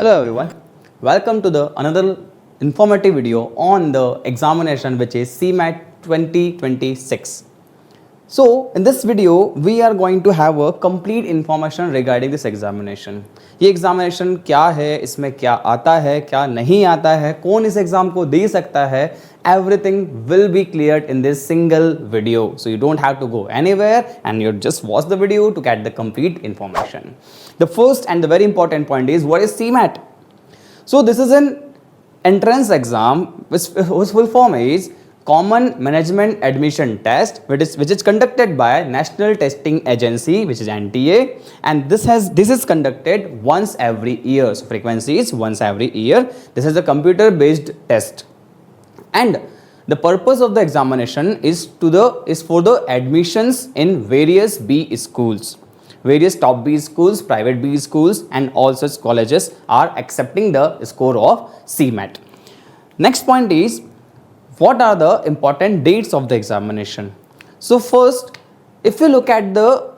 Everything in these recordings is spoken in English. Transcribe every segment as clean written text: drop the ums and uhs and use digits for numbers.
Hello everyone, welcome to the another informative video on the examination which is CMAT 2026. So in this video we are going to have a complete information regarding this examination. ये examination क्या है, इसमें क्या आता है, क्या नहीं आता है, कौन इस एग्जाम को दे सकता है, everything will be cleared in this single video. So you don't have to go anywhere and you just watch the video to get the complete information. The first and the very important point is what is CMAT? So this is an entrance exam whose full form is Common Management Admission Test, which is conducted by National Testing Agency, which is NTA, and this is conducted once every year. So frequency is once every year. This is a computer based test, and the purpose of the examination is for the admissions in various B schools. Various top B schools, private B schools, and all such colleges are accepting the score of CMAT. Next point is, what are the important dates of the examination? So first, if you look at the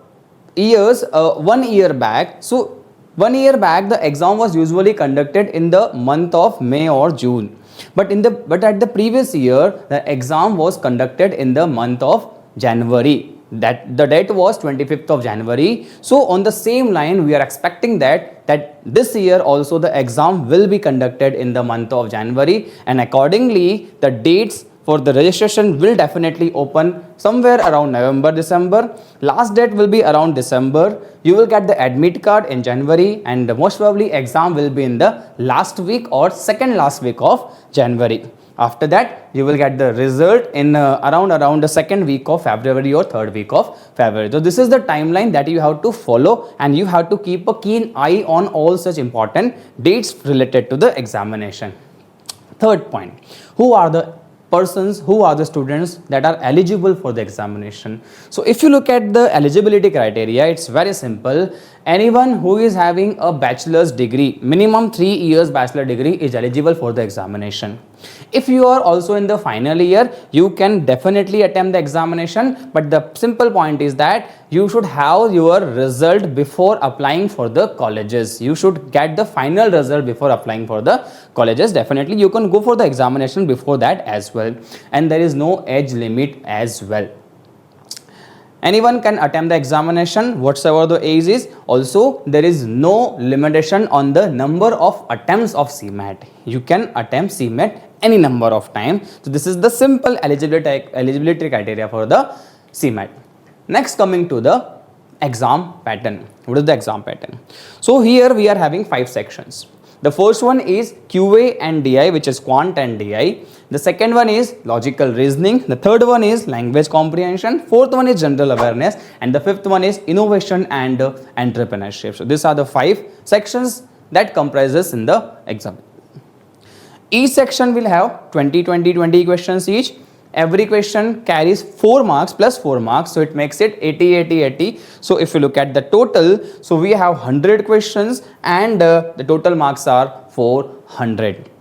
years, 1 year back, so 1 year back the exam was usually conducted in the month of May or June. But at the previous year, the exam was conducted in the month of January. That the date was 25th of January. So on the same line, we are expecting that this year also the exam will be conducted in the month of January, and accordingly the dates for the registration will definitely open somewhere around November, December. Last date will be around December. You will get the admit card in January, and most probably exam will be in the last week or second last week of January. After that, you will get the result in around the second week of February or third week of February. So this is the timeline that you have to follow, and you have to keep a keen eye on all such important dates related to the examination. Third point, who are the students that are eligible for the examination? So if you look at the eligibility criteria, it's very simple. Anyone who is having a bachelor's degree, minimum 3 years bachelor degree, is eligible for the examination. If you are also in the final year, you can definitely attempt the examination, but the simple point is that you should have your result before applying for the colleges. You should get the final result before applying for the colleges. Definitely you can go for the examination before that as well, and there is no age limit as well. Anyone can attempt the examination whatsoever the age is. Also, there is no limitation on the number of attempts of CMAT. You can attempt CMAT any number of times. So this is the simple eligibility criteria for the CMAT. Next, coming to the exam pattern. What is the exam pattern? So here we are having 5 sections. The first one is QA and DI, which is Quant and DI. The second one is Logical Reasoning. The third one is Language Comprehension. Fourth one is General Awareness. And the fifth one is Innovation and Entrepreneurship. So these are the 5 sections that comprises in the exam. Each section will have 20 questions each. Every question carries 4 marks plus 4 marks, so it makes it 80. So if you look at the total, so we have 100 questions, and the total marks are 400.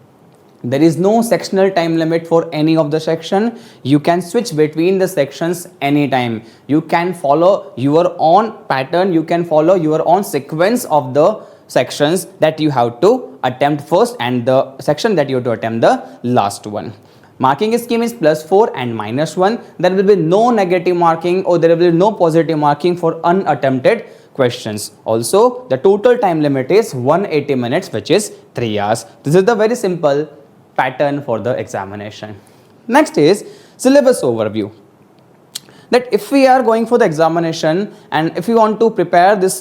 There is no sectional time limit for any of the section. You can switch between the sections anytime. You can follow your own pattern. You can follow your own sequence of the sections that you have to attempt first, and the section that you have to attempt the last one. Marking scheme is +4 and -1. There will be no negative marking, or there will be no positive marking for unattempted questions. Also, the total time limit is 180 minutes, which is 3 hours. This is the very simple pattern for the examination. Next is syllabus overview. That if we are going for the examination, and if you want to prepare this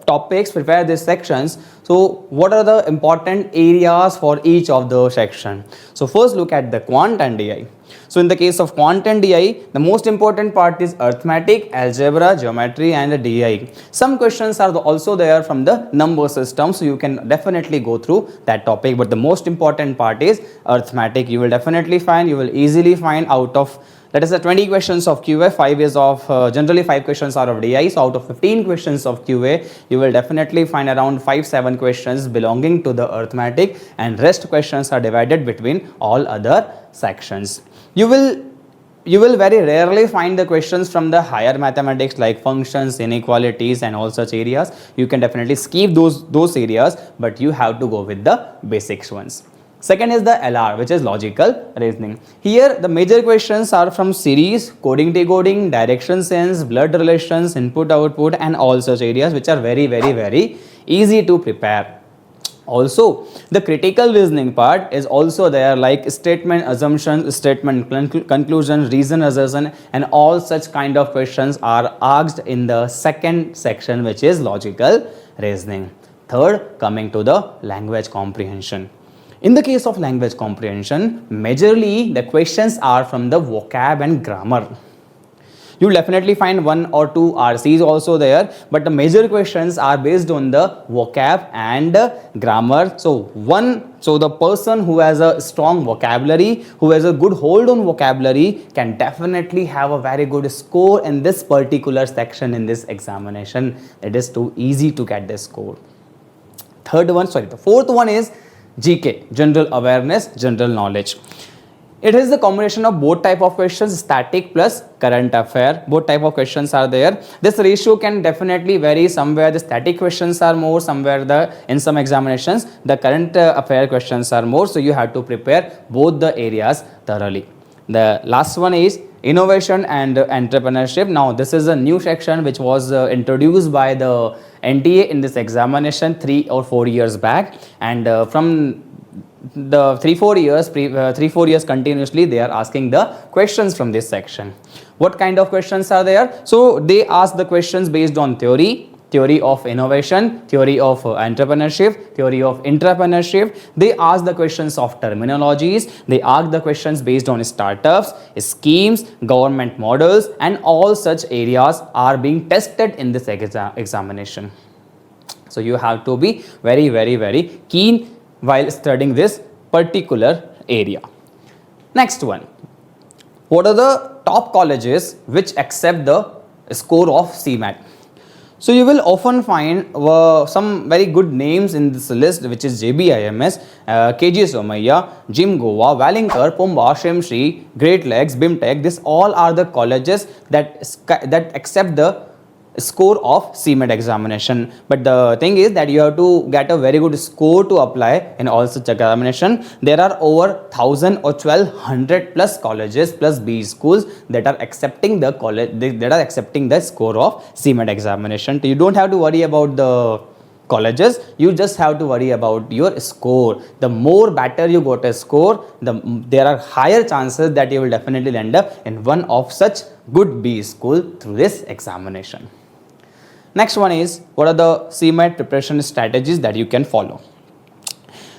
topics, prepare these sections, so what are the important areas for each of the section? So first look at the Quant and DI. So in the case of Quant and DI, the most important part is arithmetic, algebra, geometry, and the DI. Some questions are also there from the number system, so you can definitely go through that topic, but the most important part is arithmetic. You will easily find out of, that is the 20 questions of QA, 5 is of generally 5 questions are of DI. So out of 15 questions of QA, you will definitely find around 5-7 questions belonging to the arithmetic, and rest questions are divided between all other sections. You will you will very rarely find the questions from the higher mathematics like functions, inequalities and all such areas. You can definitely skip those areas, but you have to go with the basics ones. Second is the LR, which is logical reasoning. Here the major questions are from series, coding decoding, direction sense, blood relations, input output and all such areas, which are very easy to prepare. Also, the critical reasoning part is also there, like statement assumption, statement conclusion, reason assertion and all such kind of questions are asked in the second section, which is logical reasoning. Third, coming to the language comprehension. In the case of language comprehension, majorly the questions are from the vocab and grammar. You will definitely find one or two RCs also there, but the major questions are based on the vocab and grammar. So the person who has a strong vocabulary, who has a good hold on vocabulary, can definitely have a very good score in this particular section in this examination. It is too easy to get the score. The fourth one is GK, general awareness, general knowledge. It is the combination of both type of questions, static plus current affair. Both type of questions are there. This ratio can definitely vary. Somewhere the static questions are more, somewhere in some examinations the current affair questions are more. So you have to prepare both the areas thoroughly. The last one is innovation and entrepreneurship. Now this is a new section which was introduced by the NTA in this examination 3 or 4 years back, and from the 3-4 years continuously they are asking the questions from this section. What kind of questions are there? So they ask the questions based on theory of innovation, theory of entrepreneurship, theory of intrapreneurship. They ask the questions of terminologies. They ask the questions based on startups, schemes, government models, and all such areas are being tested in this examination. So you have to be very keen while studying this particular area. Next one, what are the top colleges which accept the score of CMAT? So you will often find some very good names in this list, which is JBIMS, KG Somaiya, Jim Goa, Wallingkar, Pumba, Shrimshri, Great Lakes, BIMTech. These all are the colleges that accept the score of CMAT examination. But the thing is that you have to get a very good score to apply in all such examination. There are over 1000 or 1200 plus colleges plus B schools that are accepting the score of CMAT examination. So you don't have to worry about the colleges, you just have to worry about your score. The more better you got a score, there are higher chances that you will definitely land up in one of such good B school through this examination. Next one is, what are the CMAT preparation strategies that you can follow?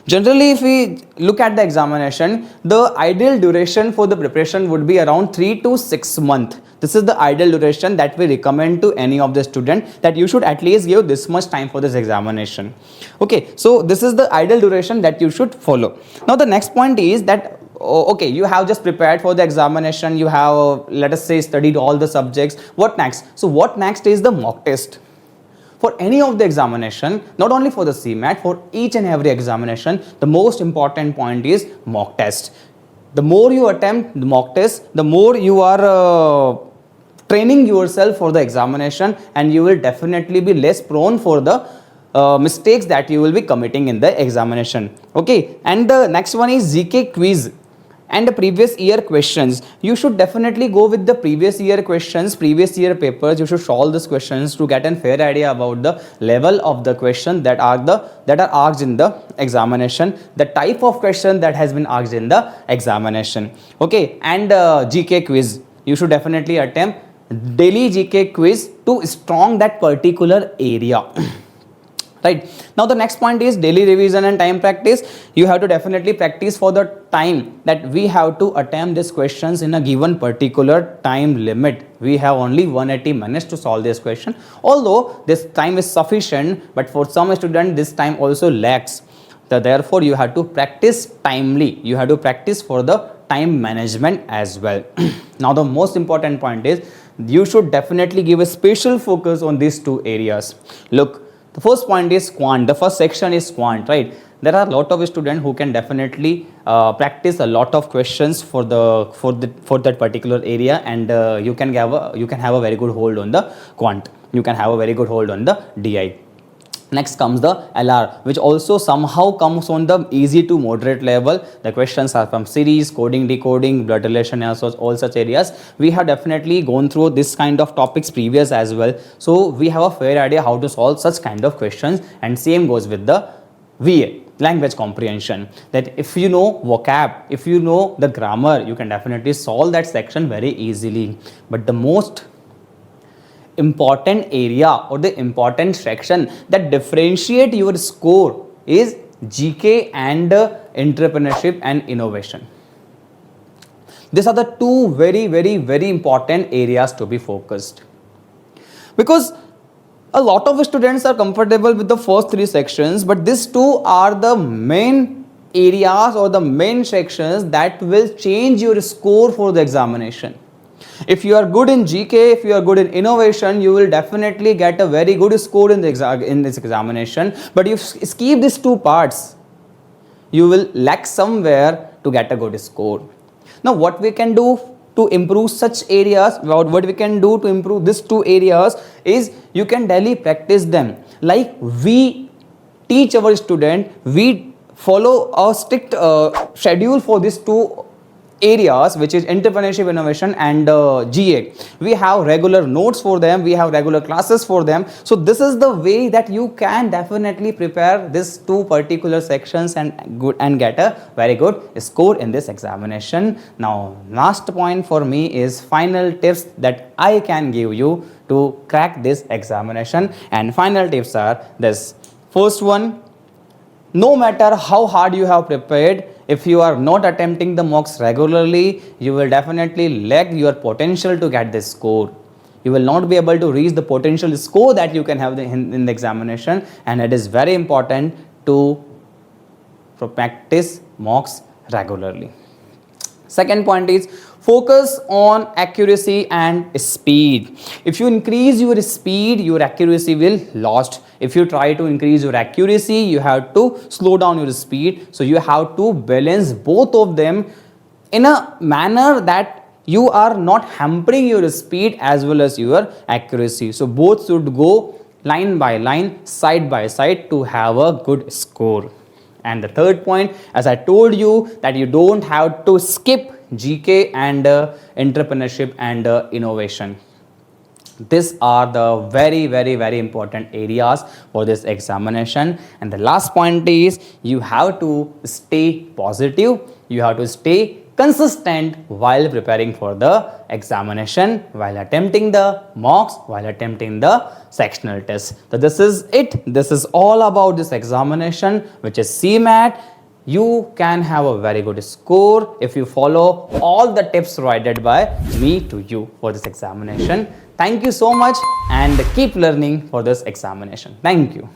Generally, if we look at the examination, the ideal duration for the preparation would be around 3 to 6 months. This is the ideal duration that we recommend to any of the student, that you should at least give this much time for this examination. Okay, so this is the ideal duration that you should follow. Now the next point is that, okay, you have just prepared for the examination, you have, let us say, studied all the subjects. What next? So what next is the mock test. For any of the examination, not only for the CMAT, for each and every examination, the most important point is mock test. The more you attempt the mock test, the more you are training yourself for the examination, and you will definitely be less prone for the mistakes that you will be committing in the examination. Okay, and the next one is GK quiz and the previous year questions. You should definitely go with the previous year questions, previous year papers. You should solve these questions to get a fair idea about the level of the question that are asked in the examination, the type of question that has been asked in the examination. Okay, and GK quiz, you should definitely attempt daily GK quiz to strong that particular area. Right. Now the next point is daily revision and time practice. You have to definitely practice for the time that we have to attempt these questions in a given particular time limit. We have only 180 minutes to solve this question. Although this time is sufficient, but for some students this time also lacks. So therefore you have to practice timely. You have to practice for the time management as well. Now the most important point is you should definitely give a special focus on these two areas. Look, the first point is quant. The first section is quant, right? There are a lot of students who can definitely practice a lot of questions for that particular area, and you can have a very good hold on the quant. You can have a very good hold on the DI. Next comes the LR, which also somehow comes on the easy to moderate level. The questions are from series, coding, decoding, blood relation, also all such areas. We have definitely gone through this kind of topics previous as well. So we have a fair idea how to solve such kind of questions, and same goes with the VA, language comprehension. That if you know vocab, if you know the grammar, you can definitely solve that section very easily. But the most important area or the important section that differentiate your score is GK and entrepreneurship and innovation. These are the two very important areas to be focused, because a lot of students are comfortable with the first three sections, but these two are the main areas or the main sections that will change your score for the examination. If you are good in GK, if you are good in innovation, you will definitely get a very good score in this examination. But if you skip these two parts, you will lack somewhere to get a good score. Now, what we can do to improve such areas, what we can do to improve these two areas is you can daily practice them. Like we teach our student, we follow a strict schedule for these two areas, which is entrepreneurship, innovation and GA. We have regular notes for them, we have regular classes for them. So this is the way that you can definitely prepare these two particular sections and get a very good score in this examination. Now last point for me is final tips that I can give you to crack this examination, and final tips are this. First one, no matter how hard you have prepared, if you are not attempting the mocks regularly, you will definitely lack your potential to get this score. You will not be able to reach the potential score that you can have in the examination, and it is very important to practice mocks regularly. Second point is focus on accuracy and speed. If you increase your speed, your accuracy will lost. If you try to increase your accuracy, you have to slow down your speed. So you have to balance both of them in a manner that you are not hampering your speed as well as your accuracy. So both should go line by line, side by side to have a good score. And the third point, as I told you, that you don't have to skip GK and entrepreneurship and innovation. These are the very important areas for this examination. And the last point is you have to stay positive, you have to stay consistent while preparing for the examination, while attempting the mocks, while attempting the sectional tests. So this is it. This is all about this examination, which is CMAT. You can have a very good score if you follow all the tips provided by me to you for this examination. Thank you so much, and keep learning for this examination. Thank you.